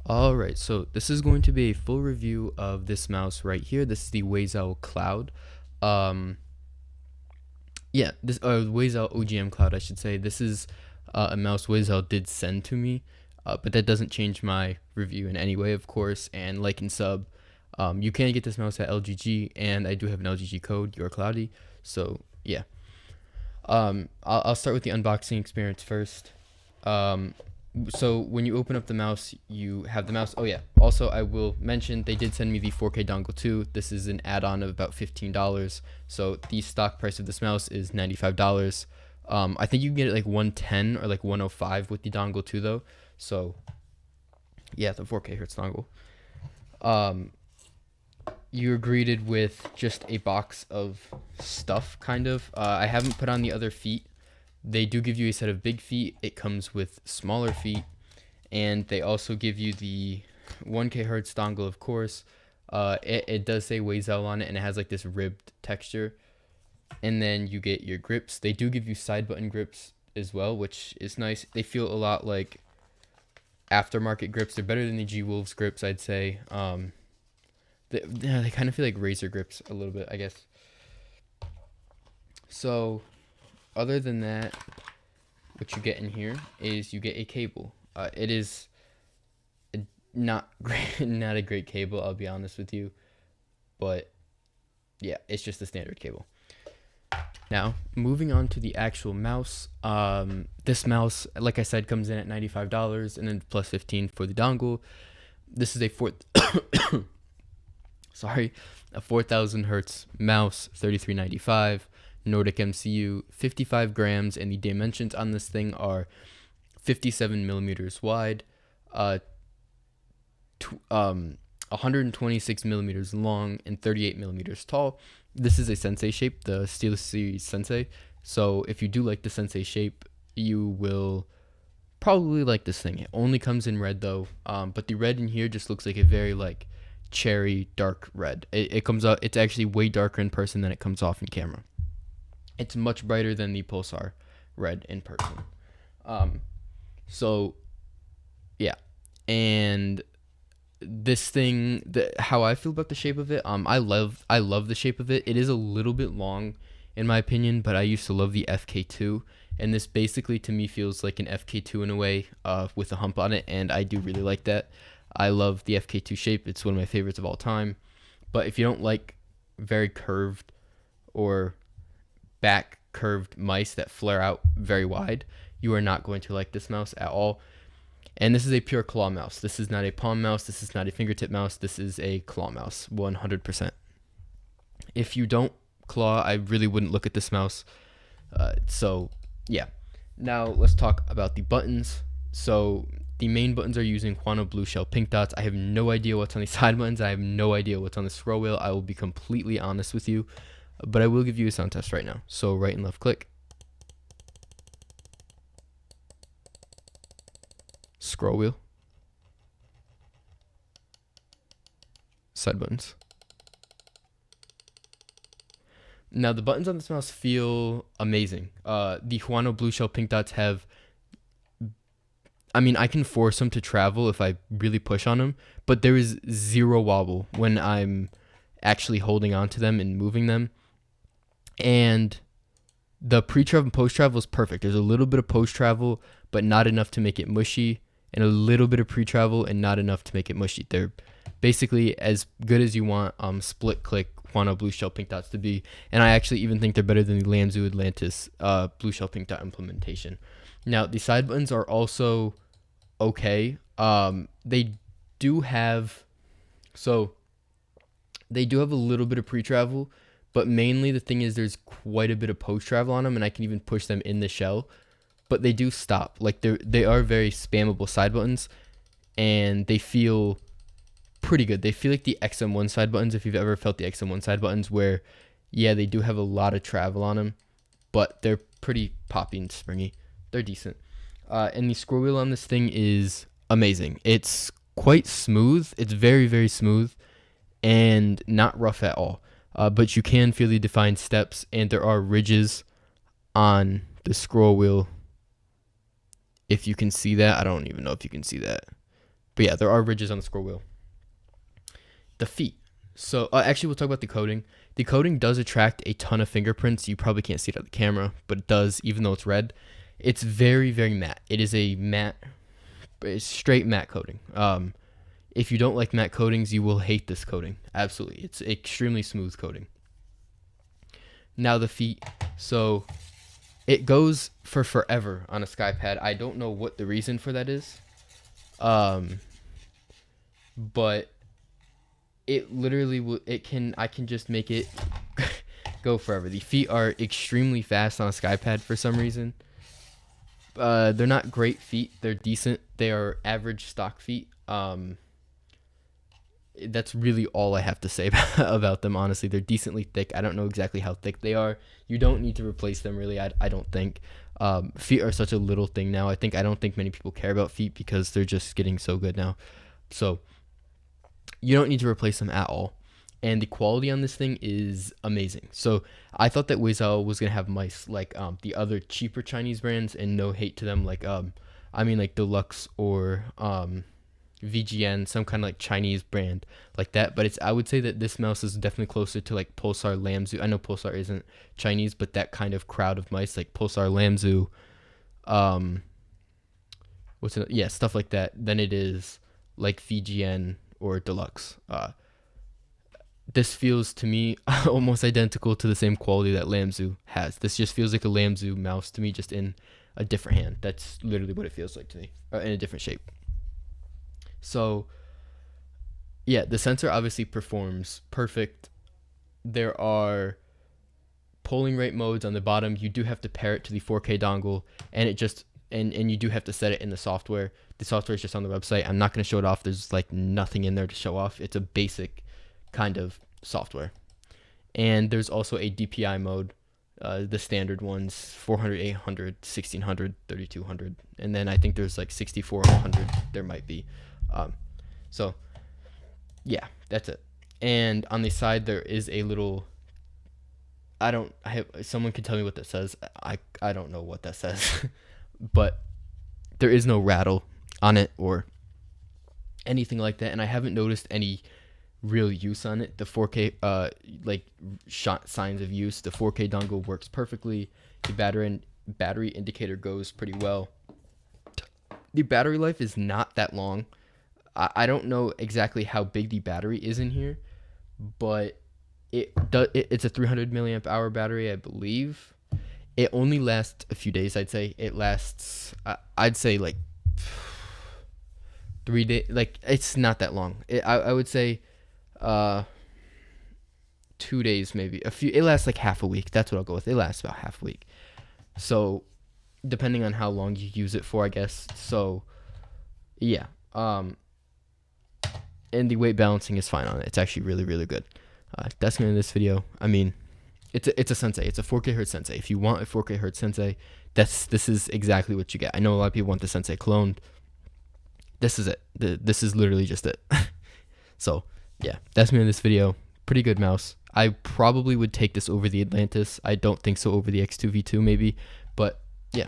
Alright, so this is going to be a full review of this mouse right here. This is the Waizowl Cloud. Um, this Waizowl OGM Cloud, I should say. This is a mouse Waizowl did send to me, but that doesn't change my review in any way, of course. And like and sub, you can get this mouse at LGG, and I do have an LGG code, Your Cloudy. So yeah, I'll start with the unboxing experience first. So when you open up the mouse, you have the mouse. Oh yeah, also I will mention they did send me the 4K dongle too. This is an add-on of about $15. So the stock price of this mouse is $95. I think you can get it like 110 or like 105 with the dongle too though. So yeah, the 4K hertz dongle. You're greeted with just a box of stuff, kind of. I haven't put on the other feet. They do give you a set of big feet. It comes with smaller feet, and they also give you the 1K hertz dongle, of course. It does say Waizowl on it, and it has like this ribbed texture. And then you get your grips. They do give you side button grips as well, which is nice. They feel a lot like aftermarket grips. They're better than the G Wolves grips, I'd say. They kind of feel like razor grips a little bit, I guess. So other than that, what you get in here is you get a cable. It is not great, not a great cable, I'll be honest with you, but yeah, it's just a standard cable. Now, moving on to the actual mouse. This mouse, like I said, comes in at $95 and then plus $15 for the dongle. This is a 4,000 hertz mouse, $33.95. Nordic MCU, 55 grams, and the dimensions on this thing are 57 millimeters wide, 126 millimeters long, and 38 millimeters tall. This is a Sensei shape, the SteelSeries Sensei. So if you do like the Sensei shape, you will probably like this thing. It only comes in red though, but the red in here just looks like a very like cherry dark red. It comes out. It's actually way darker in person than it comes off in camera. It's much brighter than the Pulsar red in person. So yeah, and this thing, how I feel about the shape of it, I love the shape of it. It is a little bit long in my opinion, but I used to love the FK2, and this basically to me feels like an FK2 in a way, with a hump on it, and I do really like that. I love the FK2 shape. It's one of my favorites of all time. But if you don't like very curved or back curved mice that flare out very wide, you are not going to like this mouse at all. And this is a pure claw mouse. This is not a palm mouse. This is not a fingertip mouse. This is a claw mouse, 100%. If you don't claw, I really wouldn't look at this mouse. So yeah. Now let's talk about the buttons. So the main buttons are using Huano Blue Shell Pink Dots. I have no idea what's on the side buttons. I have no idea what's on the scroll wheel. I will be completely honest with you, but I will give you a sound test right now. So right and left click. Scroll wheel. Side buttons. Now the buttons on this mouse feel amazing. The Huano Blue Shell Pink Dots have, I mean, I can force them to travel if I really push on them, but there is zero wobble when I'm actually holding on to them and moving them. And the pre-travel and post-travel is perfect. There's a little bit of post-travel, but not enough to make it mushy, and a little bit of pre-travel and not enough to make it mushy. They're basically as good as you want split-click Huano Blue Shell Pink Dots to be, and I actually even think they're better than the Lanzu Atlantis Blue Shell Pink Dot implementation. Now, the side buttons are also okay. They do have a little bit of pre-travel, but mainly the thing is there's quite a bit of post-travel on them, and I can even push them in the shell, but they do stop. Like they are very spammable side buttons, and they feel pretty good. They feel like the XM1 side buttons, if you've ever felt the XM1 side buttons, where yeah, they do have a lot of travel on them, but they're pretty poppy and springy. They're decent. And the scroll wheel on this thing is amazing. It's quite smooth. It's very, very smooth and not rough at all. But you can feel the defined steps, and there are ridges on the scroll wheel. If you can see that, I don't even know if you can see that. But yeah, there are ridges on the scroll wheel. The feet. So actually, we'll talk about the coating. The coating does attract a ton of fingerprints. You probably can't see it on the camera, but it does, even though it's red. It's very, very matte. It is a matte, straight matte coating. If you don't like matte coatings, you will hate this coating. Absolutely. It's extremely smooth coating. Now the feet. So it goes for forever on a SkyPad. I don't know what the reason for that is. But it literally will, I can just make it go forever. The feet are extremely fast on a SkyPad for some reason. They're not great feet. They're decent. They are average stock feet. That's really all I have to say about them, honestly. They're decently thick. I don't know exactly how thick they are. You don't need to replace them, really. I don't think. Feet are such a little thing now. I don't think many people care about feet because they're just getting so good now. So you don't need to replace them at all. And the quality on this thing is amazing. So I thought that Waizowl was going to have mice like the other cheaper Chinese brands, and no hate to them, like like Deluxe or VGN, some kind of like Chinese brand like that. But I would say that this mouse is definitely closer to like Pulsar Lamzu. I know Pulsar isn't Chinese, but that kind of crowd of mice, like Pulsar Lamzu, stuff like that, than it is like VGN or Deluxe. This feels to me almost identical to the same quality that Lamzu has. This just feels like a Lamzu mouse to me, just in a different hand. That's literally what it feels like to me, in a different shape. So yeah, the sensor obviously performs perfect. There are polling rate modes on the bottom. You do have to pair it to the 4K dongle, and it just and you do have to set it in the software. The software is just on the website. I'm not going to show it off. There's like nothing in there to show off. It's a basic kind of software. And there's also a DPI mode, the standard ones, 400, 800, 1600, 3200, and then I think there's like 64 and 100 there might be. So yeah, that's it. And on the side there is a little, someone can tell me what that says. I don't know what that says. But there is no rattle on it or anything like that, and I haven't noticed any real use on it. The 4K signs of use. The 4K dongle works perfectly. The battery indicator goes pretty well. The battery life is not that long. I don't know exactly how big the battery is in here, but it's a 300 milliamp hour battery, I believe. It only lasts a few days, I'd say. It lasts, I'd say like 3 days. Like, it's not that long. I would say 2 days maybe. It lasts like half a week. That's what I'll go with. It lasts about half a week. So depending on how long you use it for, I guess. So yeah. And the weight balancing is fine on it. It's actually really, really good. That's going to end this video. I mean, it's a Sensei. It's a 4K Hertz Sensei. If you want a 4K Hertz Sensei, this is exactly what you get. I know a lot of people want the Sensei cloned. This is it. This is literally just it. So yeah, that's me in this video. Pretty good mouse. I probably would take this over the Atlantis. I don't think so over the X2 V2 maybe, but yeah.